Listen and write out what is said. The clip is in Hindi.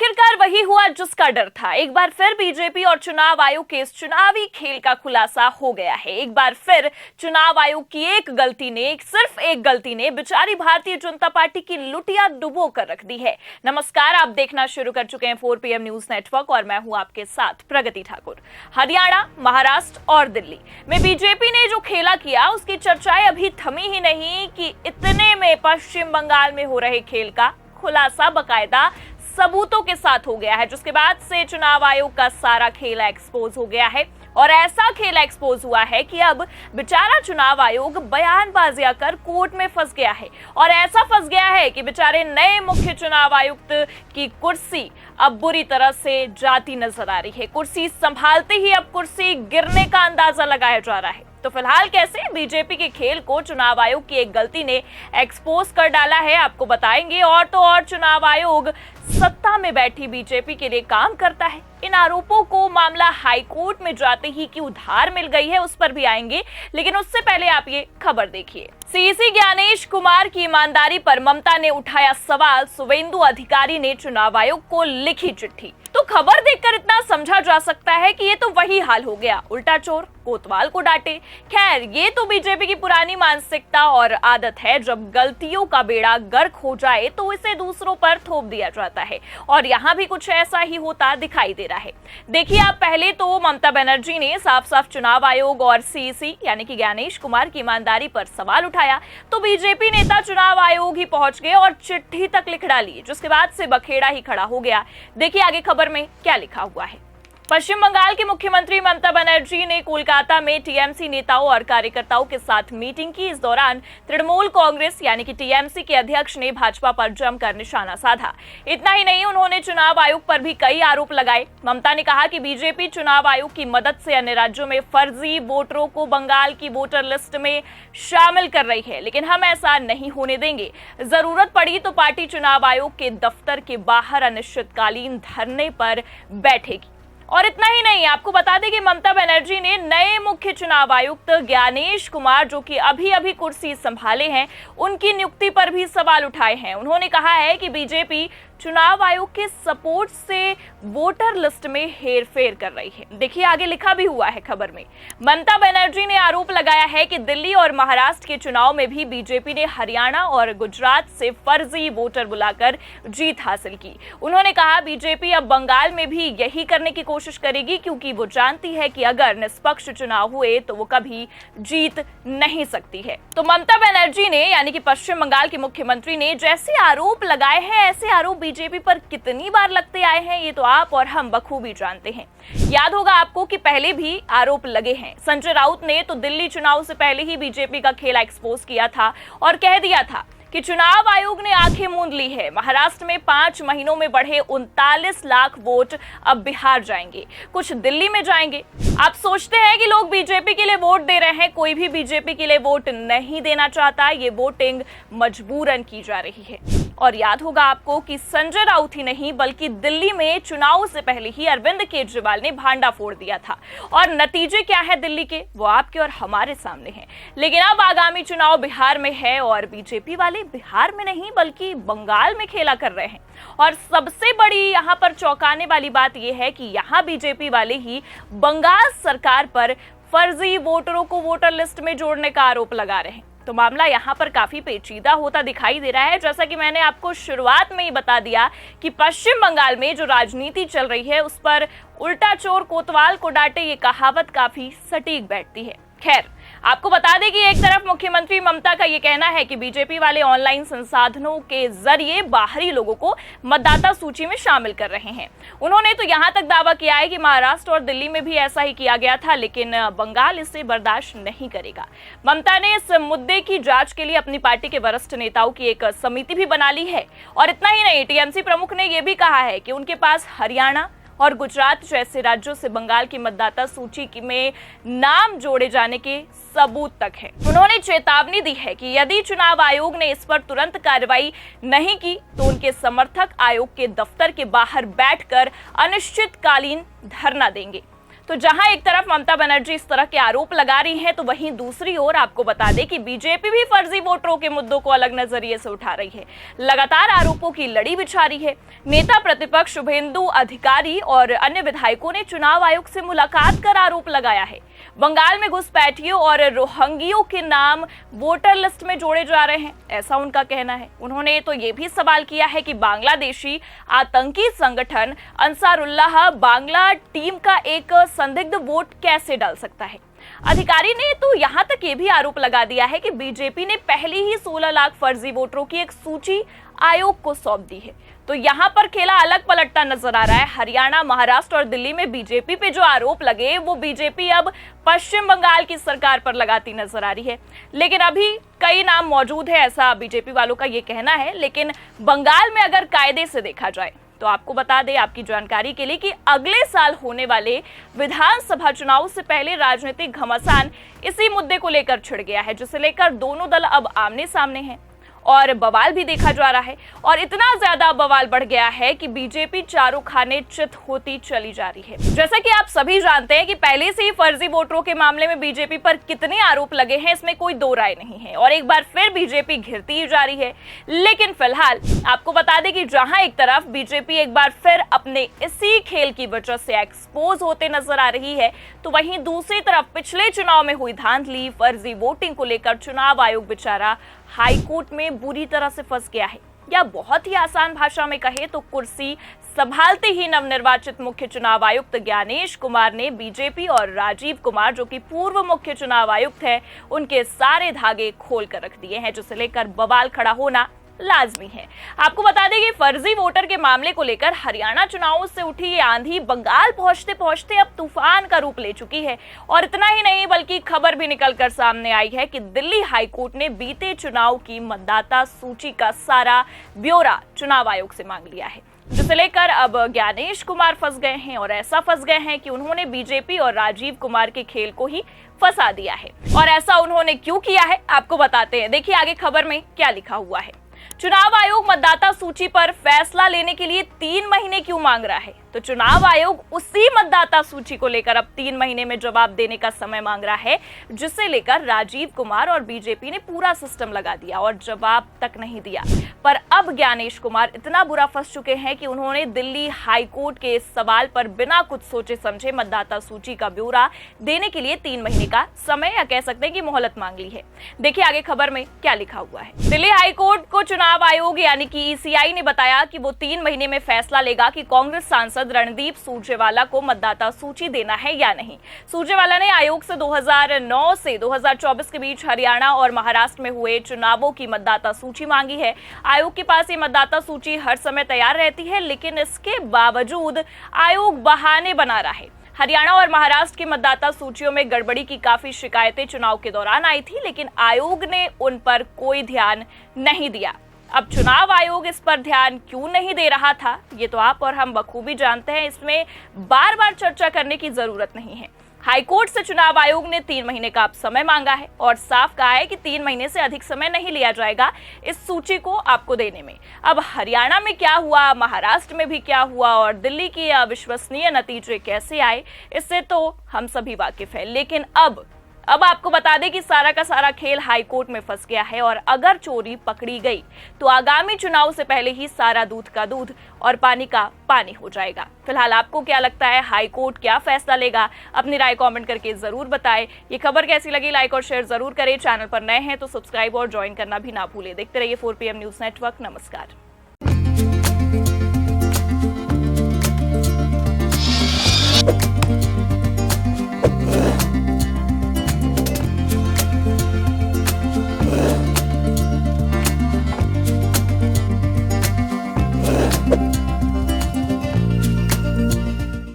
आखिरकार वही हुआ जिसका डर था। एक बार फिर बीजेपी और चुनाव आयोग के इस चुनावी खेल का खुलासा हो गया है। एक बार फिर चुनाव आयोग की सिर्फ एक गलती ने बेचारी भारतीय जनता पार्टी की लुटिया डुबो कर रख दी है। नमस्कार, आप देखना शुरू कर चुके हैं 4 PM न्यूज नेटवर्क और मैं हूं आपके साथ प्रगति ठाकुर। हरियाणा, महाराष्ट्र और दिल्ली में बीजेपी ने जो खेला किया उसकी चर्चाएं अभी थमी ही नहीं कि इतने में पश्चिम बंगाल में हो रहे खेल का खुलासा बाकायदा सबूतों के साथ हो गया है, जिसके बाद से चुनाव आयोग का सारा खेल एक्सपोज हो गया है। और ऐसा खेल एक्सपोज हुआ है कि अब बेचारा चुनाव आयोग बयानबाजियां कर कोर्ट में फंस गया है। और ऐसा फंस गया है कि बेचारे नए मुख्य चुनाव आयुक्त की कुर्सी अब बुरी तरह से जाती नजर आ रही है। कुर्सी संभालते ही अब कुर्सी गिरने का अंदाजा लगाया जा रहा है। तो फिलहाल कैसे बीजेपी के खेल को चुनाव आयोग की एक गलती ने एक्सपोज कर डाला है, आपको बताएंगे। और तो और चुनाव आयोग सत्ता में बैठी बीजेपी के लिए काम करता है। इन आरोपों को मामला हाई कोर्ट में जाते ही की उधार मिल गई है, उस पर भी आएंगे। लेकिन उससे पहले आप ये खबर देखिए। सीसी ज्ञानेश कुमार की ईमानदारी पर ममता ने उठाया सवाल। शुवेंदु अधिकारी ने चुनाव आयोग को लिखी चिट्ठी। तो खबर देखकर इतना समझा जा सकता है कि ये तो वही हाल हो गया, उल्टा चोर कोतवाल को डांटे। खैर, ये तो बीजेपी की पुरानी मानसिकता और आदत है। जब गलतियों का बेड़ा गर्क हो जाए तो इसे दूसरों पर थोप दिया जाता है और यहाँ भी कुछ ऐसा ही होता दिखाई दे रहा है। देखिए, आप पहले तो ममता बनर्जी ने साफ साफ चुनाव आयोग और सीसी यानी कि ज्ञानेश कुमार की ईमानदारी पर सवाल उठाया, तो बीजेपी नेता चुनाव आयोग ही पहुंच गए और चिट्ठी तक लिख डाली, जिसके बाद से बखेड़ा ही खड़ा हो गया। देखिए आगे खबर में क्या लिखा हुआ है। पश्चिम बंगाल की मुख्यमंत्री ममता बनर्जी ने कोलकाता में टीएमसी नेताओं और कार्यकर्ताओं के साथ मीटिंग की। इस दौरान तृणमूल कांग्रेस यानी कि टीएमसी के अध्यक्ष ने भाजपा पर जमकर निशाना साधा। इतना ही नहीं, उन्होंने चुनाव आयोग पर भी कई आरोप लगाए। ममता ने कहा कि बीजेपी चुनाव आयोग की मदद से अन्य राज्यों में फर्जी वोटरों को बंगाल की वोटर लिस्ट में शामिल कर रही है, लेकिन हम ऐसा नहीं होने देंगे। जरूरत पड़ी तो पार्टी चुनाव आयोग के दफ्तर के बाहर अनिश्चितकालीन धरने पर बैठेगी। और इतना ही नहीं, आपको बता दें कि ममता बनर्जी ने नए मुख्य चुनाव आयुक्त ज्ञानेश कुमार, जो कि अभी अभी कुर्सी संभाले हैं, उनकी नियुक्ति पर भी सवाल उठाए हैं। उन्होंने कहा है कि बीजेपी चुनाव आयोग के सपोर्ट से वोटर लिस्ट में हेरफेर कर रही है। देखिए आगे लिखा भी हुआ है खबर में। ममता बनर्जी ने आरोप लगाया है कि दिल्ली और महाराष्ट्र के चुनाव में भी बीजेपी ने हरियाणा और गुजरात से फर्जी वोटर बुलाकर जीत हासिल की। उन्होंने कहा बीजेपी अब बंगाल में भी यही करने की कोशिश करेगी, क्योंकि वो जानती है कि अगर निष्पक्ष चुनाव हुए तो वो कभी जीत नहीं सकती है। तो ममता बनर्जी ने यानी कि पश्चिम बंगाल की मुख्यमंत्री ने जैसे आरोप लगाए हैं, ऐसे आरोप बीजेपी पर कितनी बार लगते आए हैं ये तो आप और हम बखूबी जानते हैं। याद होगा आपको कि पहले भी आरोप लगे हैं। संजय राउत ने तो दिल्ली चुनाव से पहले ही बीजेपी का खेल एक्सपोज किया था और कह दिया था कि चुनाव आयोग ने आंखें मूंद ली है। महाराष्ट्र में 5 महीनों में बढ़े 39 लाख वोट अब बिहार जाएंगे, कुछ दिल्ली में जाएंगे। आप सोचते हैं कि लोग बीजेपी के लिए वोट दे रहे हैं, कोई भी बीजेपी के लिए वोट नहीं देना चाहता। ये वोटिंग मजबूरन की जा रही है। और याद होगा आपको कि संजय राउत ही नहीं बल्कि दिल्ली में चुनाव से पहले ही अरविंद केजरीवाल ने भांडा फोड़ दिया था। और नतीजे क्या है दिल्ली के, वो आपके और हमारे सामने हैं। लेकिन अब आगामी चुनाव बिहार में है और बीजेपी वाले बिहार में नहीं बल्कि बंगाल में खेला कर रहे हैं। और सबसे बड़ी यहाँ पर चौंकाने वाली बात यह है कि यहाँ बीजेपी वाले ही बंगाल सरकार पर फर्जी वोटरों को वोटर लिस्ट में जोड़ने का आरोप लगा रहे हैं। तो मामला यहाँ पर काफी पेचीदा होता दिखाई दे रहा है। जैसा कि मैंने आपको शुरुआत में ही बता दिया कि पश्चिम बंगाल में जो राजनीति चल रही है उस पर उल्टा चोर कोतवाल को डांटे, ये कहावत काफी सटीक बैठती है। खैर, आपको बता दें कि एक तरफ मुख्यमंत्री ममता का ये कहना है कि बीजेपी वाले ऑनलाइन संसाधनों के जरिए बाहरी लोगों को मतदाता सूची में शामिल कर रहे हैं। उन्होंने तो यहां तक दावा किया है कि महाराष्ट्र और दिल्ली में भी ऐसा ही किया गया था, लेकिन बंगाल इसे बर्दाश्त नहीं करेगा। ममता ने इस मुद्दे की जांच के लिए अपनी पार्टी के वरिष्ठ नेताओं की एक समिति भी बना ली है। और इतना ही नहीं, टीएमसी प्रमुख ने यह भी कहा है कि उनके पास हरियाणा और गुजरात जैसे राज्यों से बंगाल की मतदाता सूची में नाम जोड़े जाने के सबूत तक है। उन्होंने चेतावनी दी है कि यदि चुनाव आयोग ने इस पर तुरंत कार्रवाई नहीं की तो उनके समर्थक आयोग के दफ्तर के बाहर बैठकर अनिश्चितकालीन धरना देंगे। तो जहां एक तरफ ममता बनर्जी इस तरह के आरोप लगा रही हैं, तो वहीं दूसरी ओर आपको बता दें कि बीजेपी भी फर्जी वोटरों के मुद्दों को अलग नजरिए से उठा रही है, लगातार आरोपों की लड़ी बिछा रही है। नेता प्रतिपक्ष शुभेंदु अधिकारी और अन्य विधायकों ने चुनाव आयोग से मुलाकात कर आरोप लगाया है। बंगाल में घुसपैठियों और रोहिंग्यों के नाम वोटर लिस्ट में जोड़े जा रहे हैं, ऐसा उनका कहना है। उन्होंने तो ये भी सवाल किया है कि बांग्लादेशी आतंकी संगठन अंसारुल्लाह बांग्ला टीम का एक संदिग्ध वोट कैसे डाल सकता है। अधिकारी ने तो यहां तक ये भी आरोप लगा दिया है कि बीजेपी ने पहले ही 16 लाख फर्जी वोटरों की एक सूची आयोग को सौंप दी है। तो यहां पर खेला अलग पलटता नजर आ रहा है। हरियाणा, महाराष्ट्र और दिल्ली में बीजेपी पे जो आरोप लगे, वो बीजेपी अब पश्चिम बंगाल की सरकार पर लगाती नजर आ रही है। लेकिन अभी कई नाम मौजूद है, ऐसा बीजेपी वालों का ये कहना है। लेकिन बंगाल में अगर कायदे से देखा जाए तो आपको बता दें, आपकी जानकारी के लिए, कि अगले साल होने वाले विधानसभा चुनाव से पहले राजनीतिक घमासान इसी मुद्दे को लेकर छिड़ गया है, जिसे लेकर दोनों दल अब आमने सामने हैं और बवाल भी देखा जा रहा है। और इतना ज्यादा बवाल बढ़ गया है कि बीजेपी चारों खाने चित होती चली जा रही है। जैसा कि आप सभी जानते हैं कि पहले से ही फर्जी वोटरों के मामले में बीजेपी पर कितने आरोप लगे हैं, इसमें कोई दो राय नहीं है। और एक बार फिर बीजेपी घिरती ही जा रही है। लेकिन फिलहाल आपको बता दें कि जहां एक तरफ बीजेपी एक बार फिर अपने इसी खेल की वजह से एक्सपोज होते नजर आ रही है, तो वहीं दूसरी तरफ पिछले चुनाव में हुई धांधली, फर्जी वोटिंग को लेकर चुनाव आयोग बेचारा हाईकोर्ट में बुरी तरह से फंस गया है। या बहुत ही आसान भाषा में कहे तो कुर्सी संभालते ही नवनिर्वाचित मुख्य चुनाव आयुक्त ज्ञानेश कुमार ने बीजेपी और राजीव कुमार, जो कि पूर्व मुख्य चुनाव आयुक्त है, उनके सारे धागे खोल कर रख दिए हैं, जिसे लेकर बवाल खड़ा होना लाजमी है। आपको बता दें कि फर्जी वोटर के मामले को लेकर हरियाणा चुनावों से उठी ये आंधी बंगाल पहुंचते पहुंचते अब तूफान का रूप ले चुकी है। और इतना ही नहीं, बल्कि खबर भी निकलकर सामने आई है कि दिल्ली हाईकोर्ट ने बीते चुनाव की मतदाता सूची का सारा ब्यौरा चुनाव आयोग से मांग लिया है, जिसे लेकर अब ज्ञानेश कुमार फंस गए हैं। और ऐसा फंस गए हैं कि उन्होंने बीजेपी और राजीव कुमार के खेल को ही फंसा दिया है। और ऐसा उन्होंने क्यों किया है, आपको बताते हैं। देखिए आगे खबर में क्या लिखा हुआ है। चुनाव आयोग मतदाता सूची पर फैसला लेने के लिए 3 महीने क्यों मांग रहा है? तो चुनाव आयोग उसी मतदाता सूची को लेकर अब 3 महीने में जवाब देने का समय मांग रहा है, जिसे लेकर राजीव कुमार और बीजेपी ने पूरा सिस्टम लगा दिया और जवाब तक नहीं दिया। पर अब ज्ञानेश कुमार इतना बुरा फंस चुके हैं कि उन्होंने दिल्ली हाईकोर्ट के इस सवाल पर बिना कुछ सोचे समझे मतदाता सूची का ब्यौरा देने के लिए 3 महीने का समय, या कह सकते हैं कि मोहलत मांग ली है। देखिए आगे खबर में क्या लिखा हुआ है। दिल्ली हाईकोर्ट को चुनाव आयोग यानी कि ईसीआई ने बताया कि वो 3 महीने में फैसला लेगा कि कांग्रेस सांसद रणदीप सुरजेवाला को मतदाता सूची देना है या नहीं। सुरजेवाला ने आयोग से 2009 से 2024 के बीच हरियाणा और महाराष्ट्र में हुए चुनावों की मतदाता सूची मांगी है। आयोग के पास ये मतदाता सूची हर समय तैयार रहती है, लेकिन इसके बावजूद आयोग बहाने बना रहा है। हरियाणा और महाराष्ट्र की मतदाता सूचियों में गड़बड़ी की काफी शिकायतें चुनाव के दौरान आई थी, लेकिन आयोग ने उन पर कोई ध्यान नहीं दिया। अब चुनाव आयोग इस पर ध्यान क्यों नहीं दे रहा था, ये तो आप और हम बखूबी जानते हैं। इसमें बार बार चर्चा करने की जरूरत नहीं है। हाईकोर्ट से चुनाव आयोग ने 3 महीने का अब समय मांगा है और साफ कहा है कि 3 महीने से अधिक समय नहीं लिया जाएगा इस सूची को आपको देने में। अब हरियाणा में क्या हुआ, महाराष्ट्र में भी क्या हुआ और दिल्ली के अविश्वसनीय नतीजे कैसे आए, इससे तो हम सभी वाकिफ है। लेकिन अब आपको बता दें कि सारा का सारा खेल हाईकोर्ट में फंस गया है और अगर चोरी पकड़ी गई तो आगामी चुनाव से पहले ही सारा दूध का दूध और पानी का पानी हो जाएगा। फिलहाल आपको क्या लगता है, हाईकोर्ट क्या फैसला लेगा? अपनी राय कमेंट करके जरूर बताएं। ये खबर कैसी लगी, लाइक और शेयर जरूर करें। चैनल पर नए हैं तो सब्सक्राइब और ज्वाइन करना भी ना भूलें। देखते रहिए 4PM न्यूज नेटवर्क। नमस्कार।